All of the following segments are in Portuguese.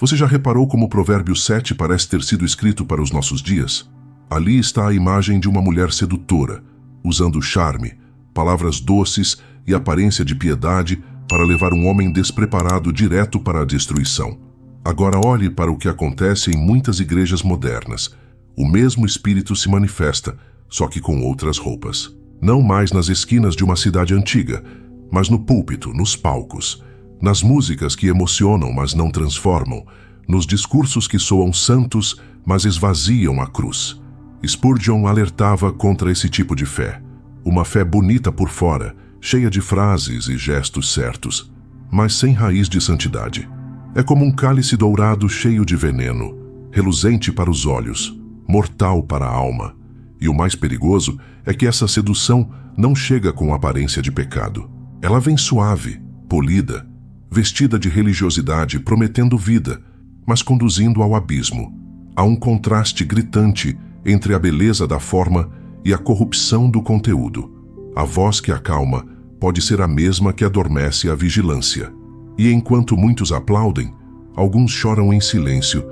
Você já reparou como o Provérbio 7 parece ter sido escrito para os nossos dias? Ali está a imagem de uma mulher sedutora, usando charme, palavras doces e aparência de piedade para levar um homem despreparado direto para a destruição. Agora olhe para o que acontece em muitas igrejas modernas. O mesmo espírito se manifesta, só que com outras roupas. Não mais nas esquinas de uma cidade antiga, mas no púlpito, nos palcos, nas músicas que emocionam, mas não transformam, nos discursos que soam santos, mas esvaziam a cruz. Spurgeon alertava contra esse tipo de fé. Uma fé bonita por fora, cheia de frases e gestos certos, mas sem raiz de santidade. É como um cálice dourado cheio de veneno, reluzente para os olhos, mortal para a alma. E o mais perigoso é que essa sedução não chega com aparência de pecado. Ela vem suave, polida, vestida de religiosidade, prometendo vida, mas conduzindo ao abismo. Há um contraste gritante entre a beleza da forma e a corrupção do conteúdo. A voz que acalma pode ser a mesma que adormece a vigilância. E enquanto muitos aplaudem, alguns choram em silêncio,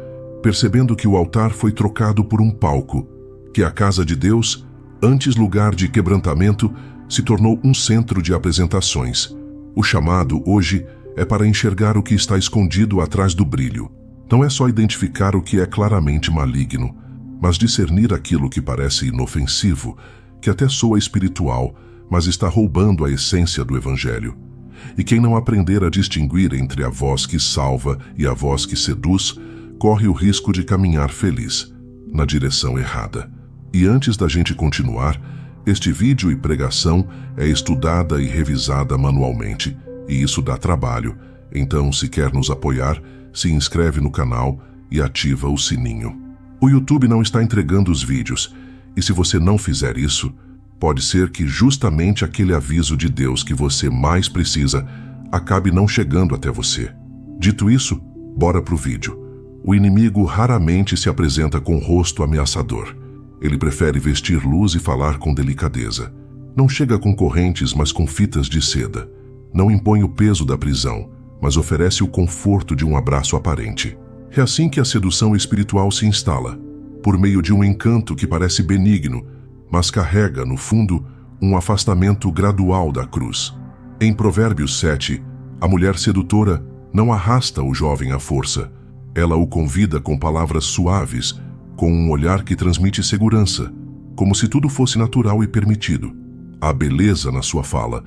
percebendo que o altar foi trocado por um palco, que a casa de Deus, antes lugar de quebrantamento, se tornou um centro de apresentações. O chamado, hoje, é para enxergar o que está escondido atrás do brilho. Não é só identificar o que é claramente maligno, mas discernir aquilo que parece inofensivo, que até soa espiritual, mas está roubando a essência do Evangelho. E quem não aprender a distinguir entre a voz que salva e a voz que seduz, corre o risco de caminhar feliz, na direção errada. E antes da gente continuar, este vídeo e pregação é estudada e revisada manualmente, e isso dá trabalho. Então, se quer nos apoiar, se inscreve no canal e ativa o sininho. O YouTube não está entregando os vídeos, e se você não fizer isso, pode ser que justamente aquele aviso de Deus que você mais precisa acabe não chegando até você. Dito isso, bora pro vídeo. O inimigo raramente se apresenta com rosto ameaçador. Ele prefere vestir luz e falar com delicadeza. Não chega com correntes, mas com fitas de seda. Não impõe o peso da prisão, mas oferece o conforto de um abraço aparente. É assim que a sedução espiritual se instala, por meio de um encanto que parece benigno, mas carrega, no fundo, um afastamento gradual da cruz. Em Provérbios 7, a mulher sedutora não arrasta o jovem à força. Ela o convida com palavras suaves, com um olhar que transmite segurança, como se tudo fosse natural e permitido. Há beleza na sua fala,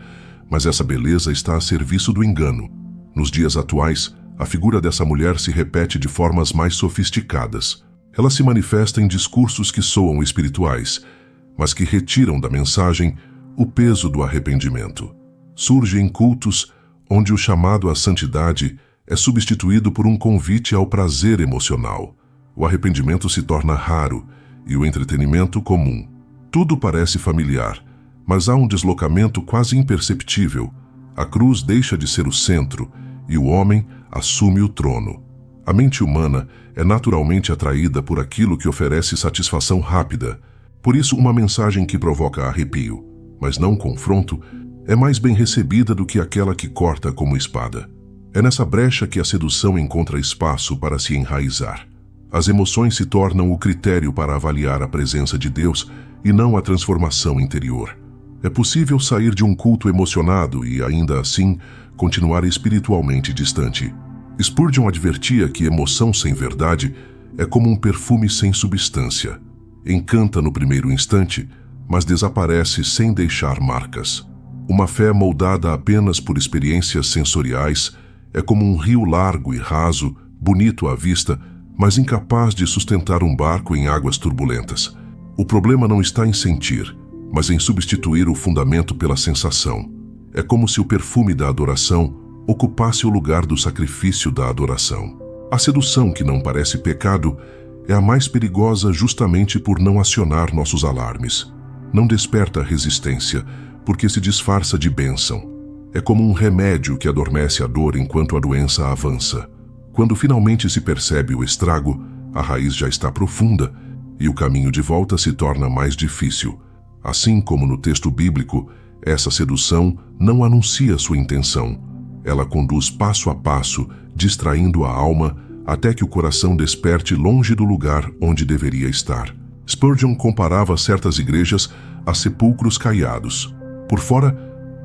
mas essa beleza está a serviço do engano. Nos dias atuais, a figura dessa mulher se repete de formas mais sofisticadas. Ela se manifesta em discursos que soam espirituais, mas que retiram da mensagem o peso do arrependimento. Surge em cultos onde o chamado à santidade é substituído por um convite ao prazer emocional. O arrependimento se torna raro e o entretenimento comum. Tudo parece familiar, mas há um deslocamento quase imperceptível. A cruz deixa de ser o centro e o homem assume o trono. A mente humana é naturalmente atraída por aquilo que oferece satisfação rápida. Por isso, uma mensagem que provoca arrepio, mas não confronto, é mais bem recebida do que aquela que corta como espada. É nessa brecha que a sedução encontra espaço para se enraizar. As emoções se tornam o critério para avaliar a presença de Deus e não a transformação interior. É possível sair de um culto emocionado e, ainda assim, continuar espiritualmente distante. Spurgeon advertia que emoção sem verdade é como um perfume sem substância. Encanta no primeiro instante, mas desaparece sem deixar marcas. Uma fé moldada apenas por experiências sensoriais é como um rio largo e raso, bonito à vista, mas incapaz de sustentar um barco em águas turbulentas. O problema não está em sentir, mas em substituir o fundamento pela sensação. É como se o perfume da adoração ocupasse o lugar do sacrifício da adoração. A sedução que não parece pecado é a mais perigosa justamente por não acionar nossos alarmes. Não desperta resistência, porque se disfarça de bênção. É como um remédio que adormece a dor enquanto a doença avança. Quando finalmente se percebe o estrago, a raiz já está profunda e o caminho de volta se torna mais difícil. Assim como no texto bíblico, essa sedução não anuncia sua intenção. Ela conduz passo a passo, distraindo a alma, até que o coração desperte longe do lugar onde deveria estar. Spurgeon comparava certas igrejas a sepulcros caiados. Por fora,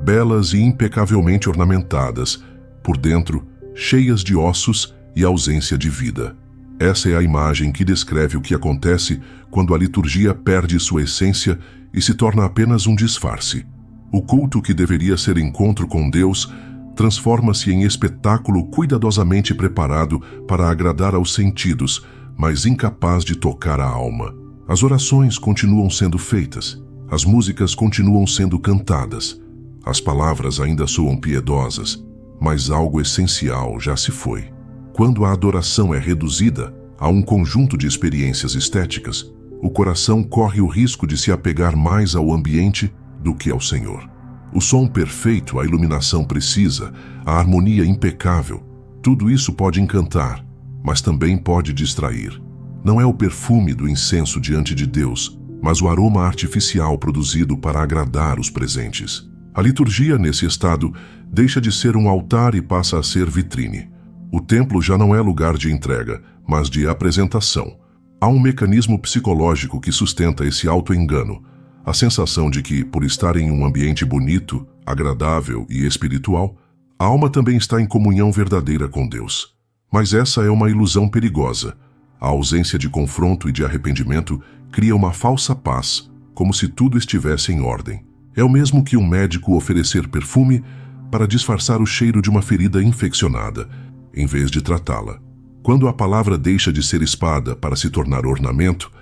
belas e impecavelmente ornamentadas, por dentro, cheias de ossos e ausência de vida. Essa é a imagem que descreve o que acontece quando a liturgia perde sua essência e se torna apenas um disfarce. O culto que deveria ser encontro com Deus transforma-se em espetáculo cuidadosamente preparado para agradar aos sentidos, mas incapaz de tocar a alma. As orações continuam sendo feitas, as músicas continuam sendo cantadas, as palavras ainda soam piedosas, mas algo essencial já se foi. Quando a adoração é reduzida a um conjunto de experiências estéticas, o coração corre o risco de se apegar mais ao ambiente do que ao Senhor. O som perfeito, a iluminação precisa, a harmonia impecável, tudo isso pode encantar, mas também pode distrair. Não é o perfume do incenso diante de Deus, mas o aroma artificial produzido para agradar os presentes. A liturgia, nesse estado, deixa de ser um altar e passa a ser vitrine. O templo já não é lugar de entrega, mas de apresentação. Há um mecanismo psicológico que sustenta esse auto-engano, a sensação de que, por estar em um ambiente bonito, agradável e espiritual, a alma também está em comunhão verdadeira com Deus. Mas essa é uma ilusão perigosa. A ausência de confronto e de arrependimento cria uma falsa paz, como se tudo estivesse em ordem. É o mesmo que um médico oferecer perfume para disfarçar o cheiro de uma ferida infeccionada, em vez de tratá-la. Quando a palavra deixa de ser espada para se tornar ornamento,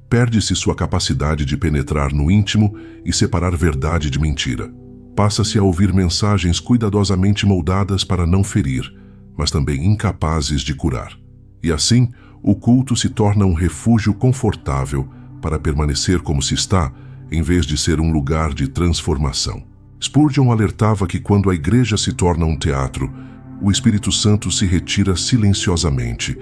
perde-se sua capacidade de penetrar no íntimo e separar verdade de mentira. Passa-se a ouvir mensagens cuidadosamente moldadas para não ferir, mas também incapazes de curar. E assim, o culto se torna um refúgio confortável para permanecer como se está, em vez de ser um lugar de transformação. Spurgeon alertava que quando a igreja se torna um teatro, o Espírito Santo se retira silenciosamente,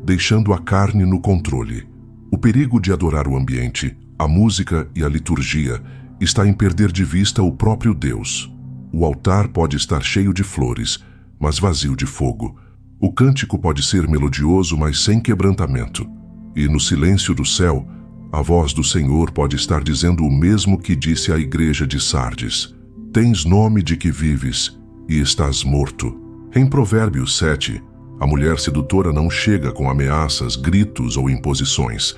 deixando a carne no controle. O perigo de adorar o ambiente, a música e a liturgia está em perder de vista o próprio Deus. O altar pode estar cheio de flores, mas vazio de fogo. O cântico pode ser melodioso, mas sem quebrantamento. E no silêncio do céu, a voz do Senhor pode estar dizendo o mesmo que disse à igreja de Sardes: Tens nome de que vives e estás morto. Em Provérbios 7, a mulher sedutora não chega com ameaças, gritos ou imposições.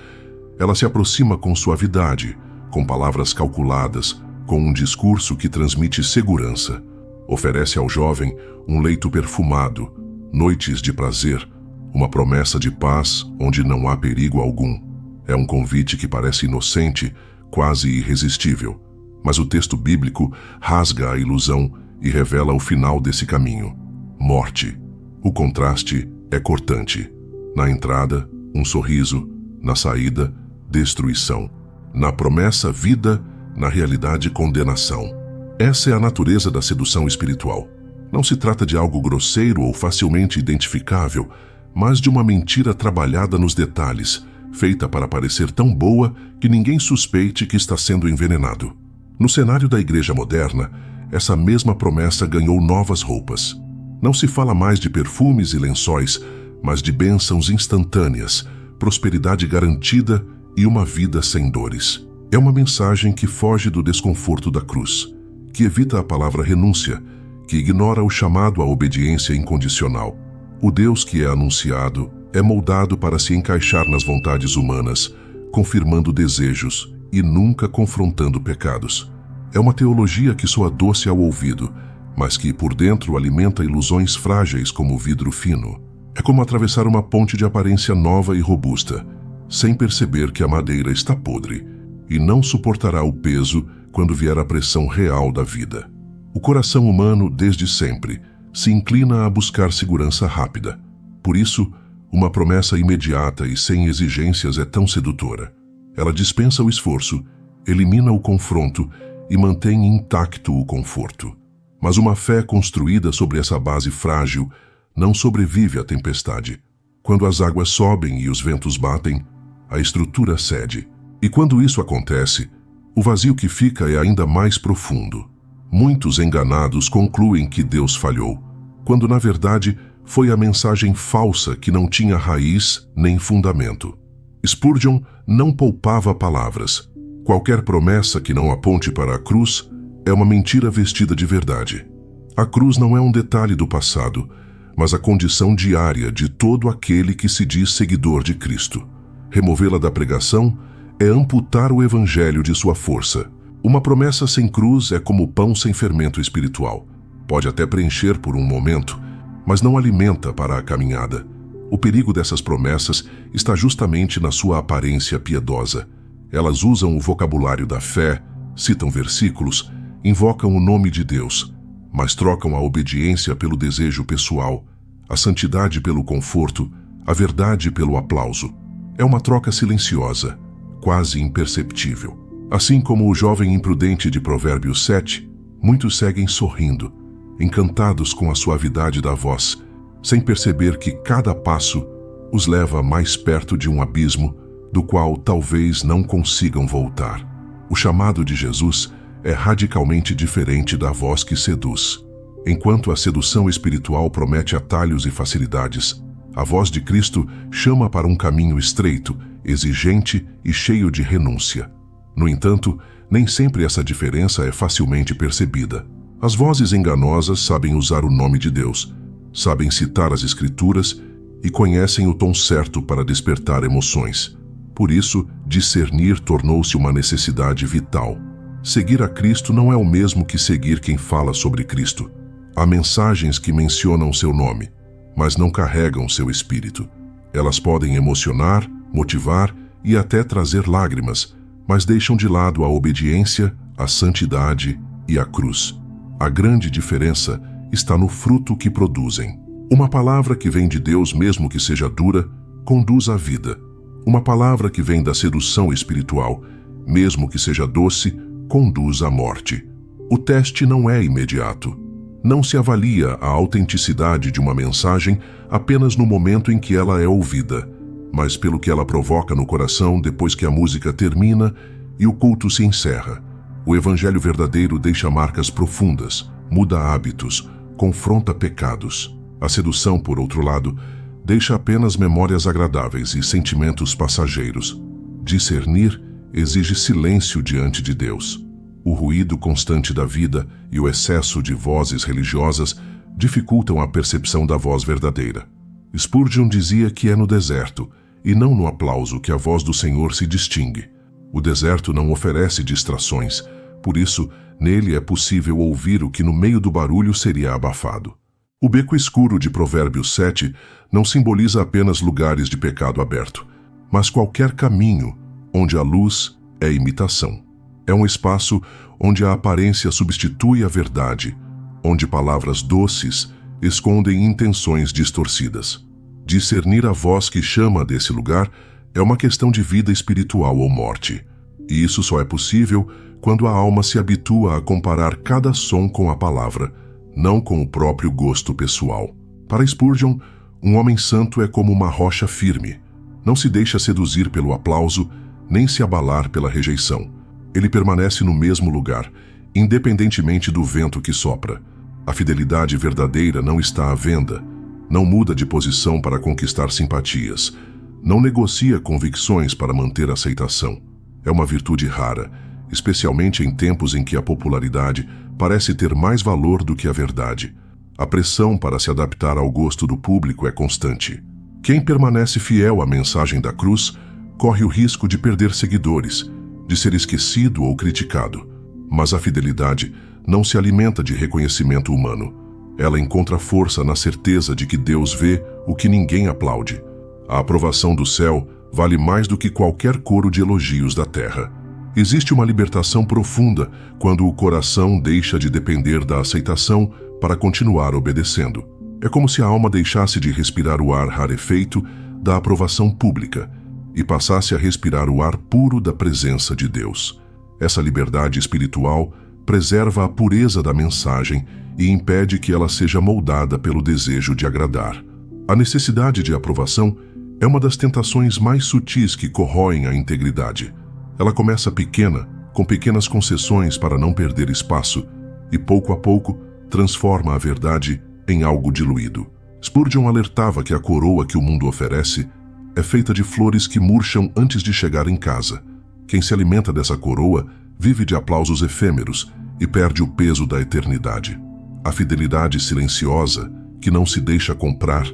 Ela se aproxima com suavidade, com palavras calculadas, com um discurso que transmite segurança. Oferece ao jovem um leito perfumado, noites de prazer, uma promessa de paz onde não há perigo algum. É um convite que parece inocente, quase irresistível. Mas o texto bíblico rasga a ilusão e revela o final desse caminho: morte. O contraste é cortante. Na entrada, um sorriso; na saída, destruição. Na promessa, vida; na realidade, condenação. Essa é a natureza da sedução espiritual. Não se trata de algo grosseiro ou facilmente identificável, mas de uma mentira trabalhada nos detalhes, feita para parecer tão boa que ninguém suspeite que está sendo envenenado. No cenário da igreja moderna, essa mesma promessa ganhou novas roupas. Não se fala mais de perfumes e lençóis, mas de bênçãos instantâneas, prosperidade garantida e uma vida sem dores. É uma mensagem que foge do desconforto da cruz, que evita a palavra renúncia, que ignora o chamado à obediência incondicional. O Deus que é anunciado é moldado para se encaixar nas vontades humanas, confirmando desejos e nunca confrontando pecados. É uma teologia que soa doce ao ouvido, mas que por dentro alimenta ilusões frágeis como vidro fino. É como atravessar uma ponte de aparência nova e robusta, sem perceber que a madeira está podre e não suportará o peso quando vier a pressão real da vida. O coração humano, desde sempre, se inclina a buscar segurança rápida. Por isso, uma promessa imediata e sem exigências é tão sedutora. Ela dispensa o esforço, elimina o confronto e mantém intacto o conforto. Mas uma fé construída sobre essa base frágil não sobrevive à tempestade. Quando as águas sobem e os ventos batem, a estrutura cede. E quando isso acontece, o vazio que fica é ainda mais profundo. Muitos enganados concluem que Deus falhou, quando na verdade foi a mensagem falsa que não tinha raiz nem fundamento. Spurgeon não poupava palavras. Qualquer promessa que não aponte para a cruz é uma mentira vestida de verdade. A cruz não é um detalhe do passado, mas a condição diária de todo aquele que se diz seguidor de Cristo. Removê-la da pregação é amputar o evangelho de sua força. Uma promessa sem cruz é como pão sem fermento espiritual. Pode até preencher por um momento, mas não alimenta para a caminhada. O perigo dessas promessas está justamente na sua aparência piedosa. Elas usam o vocabulário da fé, citam versículos, invocam o nome de Deus, mas trocam a obediência pelo desejo pessoal, a santidade pelo conforto, a verdade pelo aplauso. É uma troca silenciosa, quase imperceptível. Assim como o jovem imprudente de Provérbios 7, muitos seguem sorrindo, encantados com a suavidade da voz, sem perceber que cada passo os leva mais perto de um abismo do qual talvez não consigam voltar. O chamado de Jesus é radicalmente diferente da voz que seduz. Enquanto a sedução espiritual promete atalhos e facilidades, a voz de Cristo chama para um caminho estreito, exigente e cheio de renúncia. No entanto, nem sempre essa diferença é facilmente percebida. As vozes enganosas sabem usar o nome de Deus, sabem citar as Escrituras e conhecem o tom certo para despertar emoções. Por isso, discernir tornou-se uma necessidade vital. Seguir a Cristo não é o mesmo que seguir quem fala sobre Cristo. Há mensagens que mencionam seu nome, mas não carregam seu espírito. Elas podem emocionar, motivar e até trazer lágrimas, mas deixam de lado a obediência, a santidade e a cruz. A grande diferença está no fruto que produzem. Uma palavra que vem de Deus, mesmo que seja dura, conduz à vida. Uma palavra que vem da sedução espiritual, mesmo que seja doce, conduz à morte. O teste não é imediato. Não se avalia a autenticidade de uma mensagem apenas no momento em que ela é ouvida, mas pelo que ela provoca no coração depois que a música termina e o culto se encerra. O evangelho verdadeiro deixa marcas profundas, muda hábitos, confronta pecados. A sedução, por outro lado, deixa apenas memórias agradáveis e sentimentos passageiros. Discernir exige silêncio diante de Deus. O ruído constante da vida e o excesso de vozes religiosas dificultam a percepção da voz verdadeira. Spurgeon dizia que é no deserto, e não no aplauso, que a voz do Senhor se distingue. O deserto não oferece distrações, por isso, nele é possível ouvir o que no meio do barulho seria abafado. O beco escuro de Provérbios 7 não simboliza apenas lugares de pecado aberto, mas qualquer caminho onde a luz é imitação. É um espaço onde a aparência substitui a verdade, onde palavras doces escondem intenções distorcidas. Discernir a voz que chama desse lugar é uma questão de vida espiritual ou morte. E isso só é possível quando a alma se habitua a comparar cada som com a palavra, não com o próprio gosto pessoal. Para Spurgeon, um homem santo é como uma rocha firme. Não se deixa seduzir pelo aplauso, nem se abalar pela rejeição. Ele permanece no mesmo lugar, independentemente do vento que sopra. A fidelidade verdadeira não está à venda, não muda de posição para conquistar simpatias, não negocia convicções para manter aceitação. É uma virtude rara, especialmente em tempos em que a popularidade parece ter mais valor do que a verdade. A pressão para se adaptar ao gosto do público é constante. Quem permanece fiel à mensagem da cruz corre o risco de perder seguidores, de ser esquecido ou criticado. Mas a fidelidade não se alimenta de reconhecimento humano. Ela encontra força na certeza de que Deus vê o que ninguém aplaude. A aprovação do céu vale mais do que qualquer coro de elogios da terra. Existe uma libertação profunda quando o coração deixa de depender da aceitação para continuar obedecendo. É como se a alma deixasse de respirar o ar rarefeito da aprovação pública e passasse a respirar o ar puro da presença de Deus. Essa liberdade espiritual preserva a pureza da mensagem e impede que ela seja moldada pelo desejo de agradar. A necessidade de aprovação é uma das tentações mais sutis que corroem a integridade. Ela começa pequena, com pequenas concessões para não perder espaço, e pouco a pouco transforma a verdade em algo diluído. Spurgeon alertava que a coroa que o mundo oferece é feita de flores que murcham antes de chegar em casa. Quem se alimenta dessa coroa vive de aplausos efêmeros e perde o peso da eternidade. A fidelidade silenciosa, que não se deixa comprar,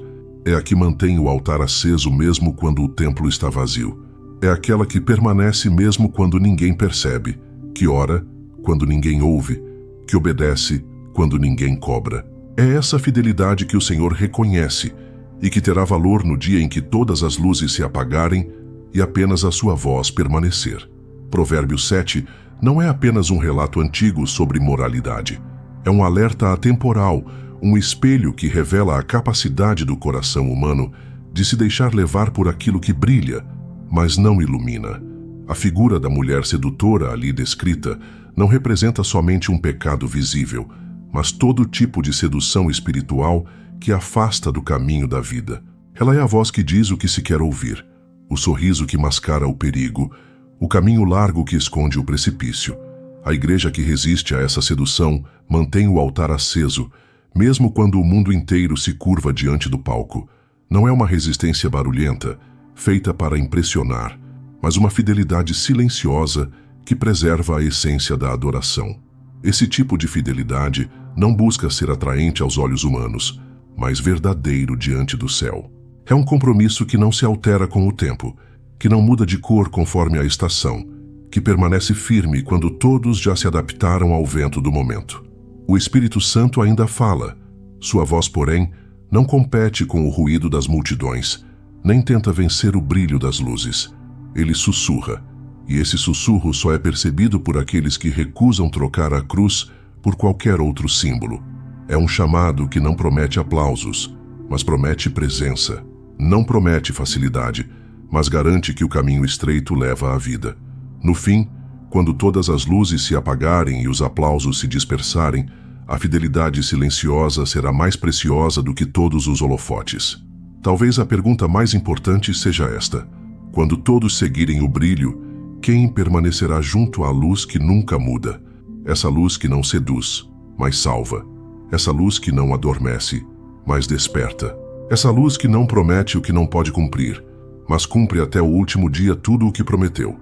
é a que mantém o altar aceso mesmo quando o templo está vazio. É aquela que permanece mesmo quando ninguém percebe, que ora quando ninguém ouve, que obedece quando ninguém cobra. É essa fidelidade que o Senhor reconhece e que terá valor no dia em que todas as luzes se apagarem e apenas a sua voz permanecer. Provérbios 7 não é apenas um relato antigo sobre moralidade. É um alerta atemporal, um espelho que revela a capacidade do coração humano de se deixar levar por aquilo que brilha, mas não ilumina. A figura da mulher sedutora ali descrita não representa somente um pecado visível, mas todo tipo de sedução espiritual que afasta do caminho da vida. Ela é a voz que diz o que se quer ouvir, o sorriso que mascara o perigo, o caminho largo que esconde o precipício. A igreja que resiste a essa sedução mantém o altar aceso, mesmo quando o mundo inteiro se curva diante do palco. Não é uma resistência barulhenta, feita para impressionar, mas uma fidelidade silenciosa que preserva a essência da adoração. Esse tipo de fidelidade não busca ser atraente aos olhos humanos, mas verdadeiro diante do céu. É um compromisso que não se altera com o tempo, que não muda de cor conforme a estação, que permanece firme quando todos já se adaptaram ao vento do momento. O Espírito Santo ainda fala, sua voz, porém, não compete com o ruído das multidões, nem tenta vencer o brilho das luzes. Ele sussurra, e esse sussurro só é percebido por aqueles que recusam trocar a cruz por qualquer outro símbolo. É um chamado que não promete aplausos, mas promete presença. Não promete facilidade, mas garante que o caminho estreito leva à vida. No fim, quando todas as luzes se apagarem e os aplausos se dispersarem, a fidelidade silenciosa será mais preciosa do que todos os holofotes. Talvez a pergunta mais importante seja esta: quando todos seguirem o brilho, quem permanecerá junto à luz que nunca muda? Essa luz que não seduz, mas salva. Essa luz que não adormece, mas desperta. Essa luz que não promete o que não pode cumprir, mas cumpre até o último dia tudo o que prometeu.